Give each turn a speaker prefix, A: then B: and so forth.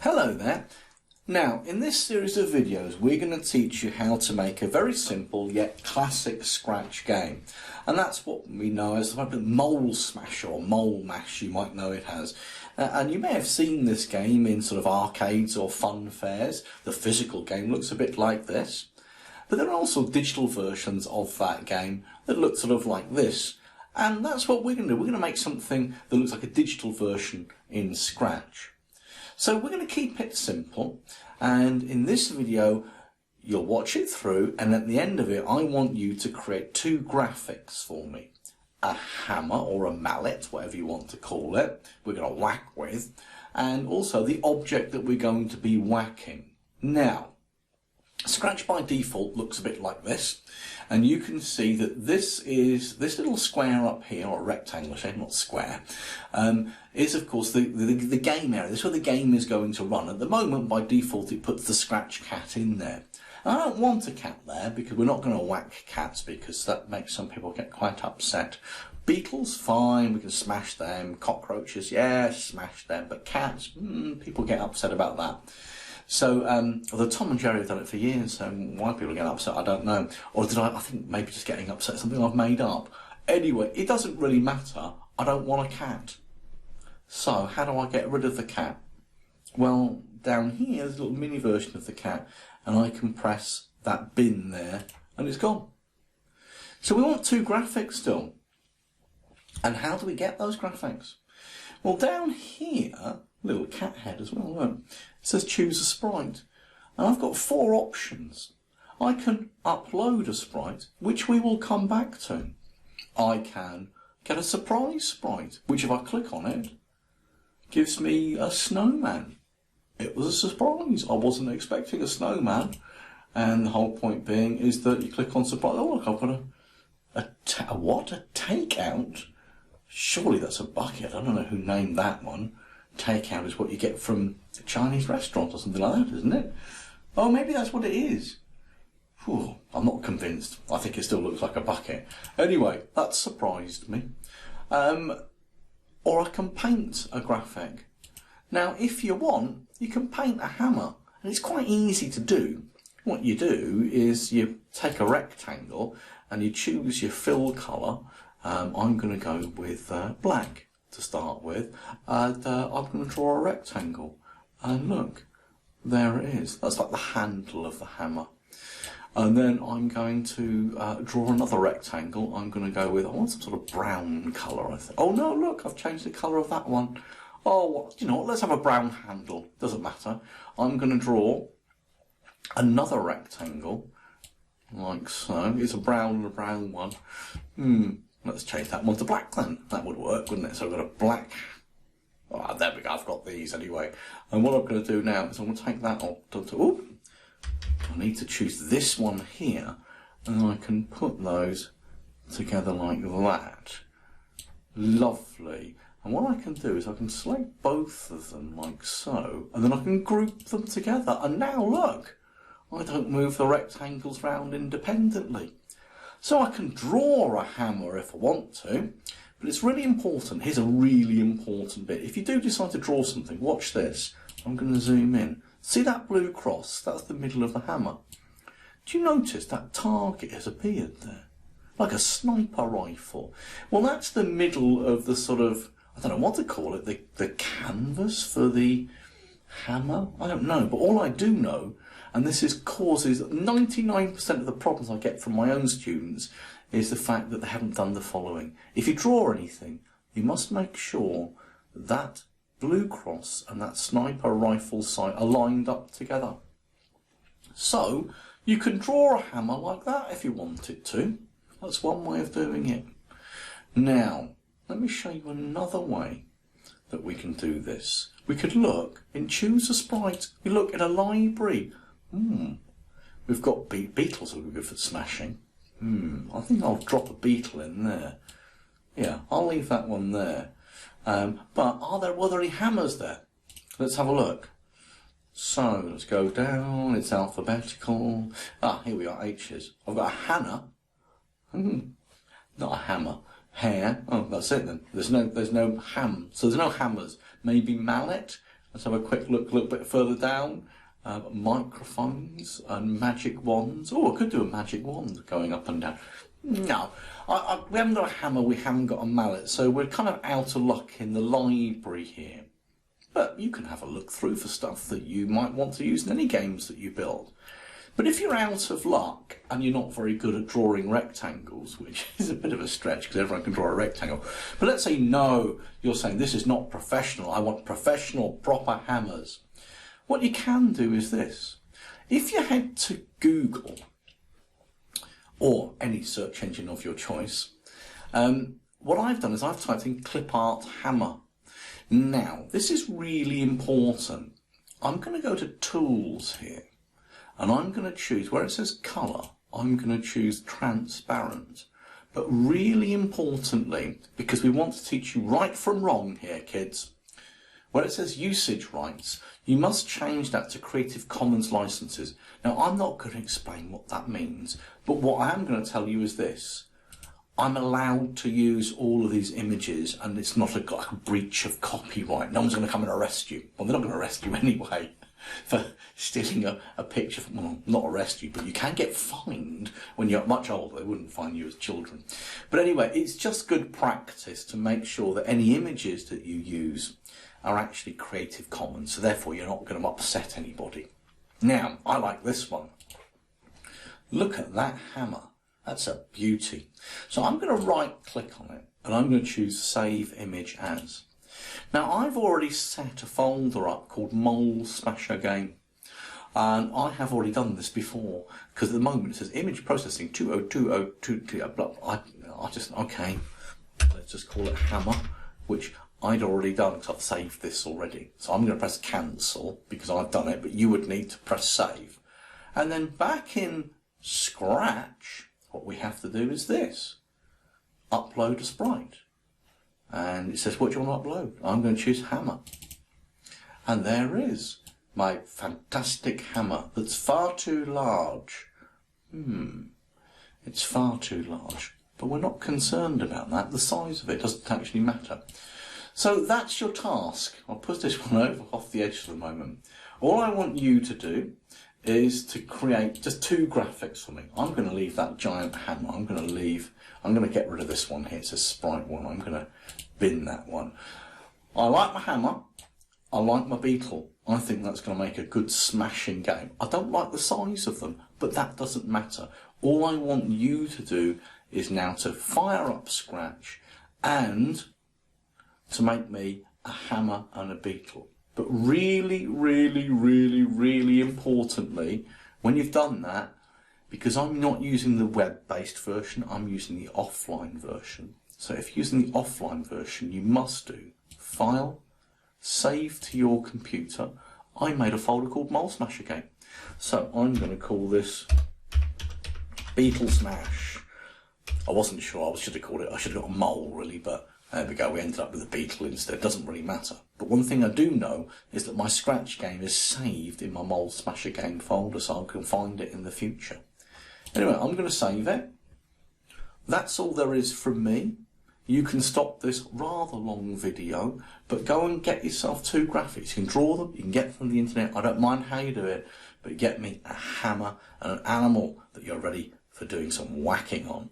A: Hello there. Now, in this series of videos, we're going to teach you how to make a very simple yet classic Scratch game. And that's what we know as the Mole Smash or Mole Mash, you might know it as. And you may have seen this game in sort of arcades or fun fairs. The physical game looks a bit like this. But there are also digital versions of that game that look sort of like this. And that's what we're going to do. We're going to make something that looks like a digital version in Scratch. So we're going to keep it simple, and in this video you'll watch it through, and at the end of it I want you to create two graphics for me. A hammer or a mallet, whatever you want to call it, we're going to whack with, and also the object that we're going to be whacking. Now, Scratch by default looks a bit like this, and you can see that this little square up here, or rectangle, not square, is of course the game area. This is where the game is going to run. At the moment, by default, it puts the Scratch cat in there. And I don't want a cat there because we're not going to whack cats because that makes some people get quite upset. Beetles, fine, we can smash them. Cockroaches, yeah, smash them. But cats, people get upset about that. So, although Tom and Jerry have done it for years, so why people get upset, I don't know. Or did I think maybe just getting upset, something I've made up. Anyway, it doesn't really matter. I don't want a cat. So, how do I get rid of the cat? Well, down here, there's a little mini version of the cat, and I can press that bin there, and it's gone. So we want two graphics still. And how do we get those graphics? Well, down here, little cat head as well, look. It says choose a sprite. And I've got four options. I can upload a sprite, which we will come back to. I can get a surprise sprite, which if I click on it, gives me a snowman. It was a surprise. I wasn't expecting a snowman. And the whole point being is that you click on surprise. Oh look, I've got a what? A takeout? Surely that's a bucket. I don't know who named that one. Takeout is what you get from a Chinese restaurant or something like that, isn't it? Oh, maybe that's what it is. Whew, I'm not convinced. I think it still looks like a bucket. Anyway, that surprised me. Or I can paint a graphic. Now, if you want, you can paint a hammer. And it's quite easy to do. What you do is you take a rectangle and you choose your fill colour. I'm going to go with black to start with, and I'm going to draw a rectangle, and look, there it is. That's like the handle of the hammer. And then I'm going to draw another rectangle. I'm going to go with, I want some sort of brown colour, I think. Oh no, look, I've changed the colour of that one. Oh, what, you know what, let's have a brown handle, doesn't matter. I'm going to draw another rectangle, like so. It's a brown and a brown one. Let's change that one to black then. That would work, wouldn't it? So I've got a black. Oh, there we go. I've got these anyway. And what I'm going to do now is I'm going to take that off. Oh, I need to choose this one here, and I can put those together like that. Lovely. And what I can do is I can select both of them like so, and then I can group them together. And now look, I don't move the rectangles round independently. So I can draw a hammer if I want to, but it's really important. Here's a really important bit. If you do decide to draw something, watch this. I'm going to zoom in. See that blue cross? That's the middle of the hammer. Do you notice that target has appeared there? Like a sniper rifle. Well, that's the middle of the sort of, I don't know what to call it, the canvas for the hammer? I don't know, but all I do know, and this causes 99% of the problems I get from my own students, is the fact that they haven't done the following. If you draw anything, you must make sure that blue cross and that sniper rifle sight are lined up together. So, you can draw a hammer like that if you wanted to. That's one way of doing it. Now, let me show you another way that we can do this. We could look and choose a sprite. We look in a library. We've got beetles that would be good for smashing. I think I'll drop a beetle in there. Yeah, I'll leave that one there. But were there any hammers there? Let's have a look. So, let's go down. It's alphabetical. Ah, here we are, H's. I've got a Hannah. Not a hammer. Hair. Oh, that's it then. There's no ham. So there's no hammers. Maybe mallet. Let's have a quick look a little bit further down. Microphones and magic wands. Oh, I could do a magic wand going up and down. No, we haven't got a hammer, we haven't got a mallet, so we're kind of out of luck in the library here. But you can have a look through for stuff that you might want to use in any games that you build. But if you're out of luck and you're not very good at drawing rectangles, which is a bit of a stretch because everyone can draw a rectangle, but let's say no, you're saying this is not professional, I want professional proper hammers. What you can do is this. If you head to Google or any search engine of your choice, what I've done is I've typed in clip art hammer. Now, this is really important. I'm going to go to tools here and I'm going to choose where it says colour, I'm going to choose transparent. But really importantly, because we want to teach you right from wrong here, kids, where it says usage rights, you must change that to Creative Commons licenses. Now, I'm not going to explain what that means, but what I am going to tell you is this. I'm allowed to use all of these images and it's not like a breach of copyright. No one's going to come and arrest you. Well, they're not going to arrest you anyway for stealing a picture. Well, not arrest you, but you can get fined when you're much older. They wouldn't fine you as children. But anyway, it's just good practice to make sure that any images that you use are actually Creative Commons, so therefore you're not going to upset anybody. Now, I like this one. Look at that hammer. That's a beauty. So I'm going to right click on it and I'm going to choose Save Image As. Now I've already set a folder up called Mole Smasher Game. And I have already done this before because at the moment it says image processing 202022. Okay, let's just call it hammer, which I'd already done because I've saved this already. So I'm going to press cancel because I've done it, but you would need to press save. And then back in Scratch, what we have to do is this. Upload a sprite. And it says, what do you want to upload? I'm going to choose hammer. And there is my fantastic hammer that's far too large. It's far too large. But we're not concerned about that. The size of it doesn't actually matter. So that's your task. I'll put this one over off the edge for the moment. All I want you to do is to create just two graphics for me. I'm going to leave that giant hammer. I'm going to get rid of this one here. It's a sprite one. I'm going to bin that one. I like my hammer. I like my beetle. I think that's going to make a good smashing game. I don't like the size of them, but that doesn't matter. All I want you to do is now to fire up Scratch and to make me a hammer and a beetle. But really, really, really, really importantly, when you've done that, because I'm not using the web-based version, I'm using the offline version. So if you're using the offline version, you must do File, Save to your computer. I made a folder called Mole Smasher Game. So I'm going to call this Beetle Smash. I wasn't sure, I should have called it, I should have got a mole really, but there we go, we ended up with a beetle instead. Doesn't really matter. But one thing I do know is that my Scratch game is saved in my Mole Smasher Game folder, so I can find it in the future. Anyway, I'm going to save it. That's all there is from me. You can stop this rather long video, but go and get yourself two graphics. You can draw them, you can get them from the internet. I don't mind how you do it, but get me a hammer and an animal that you're ready for doing some whacking on.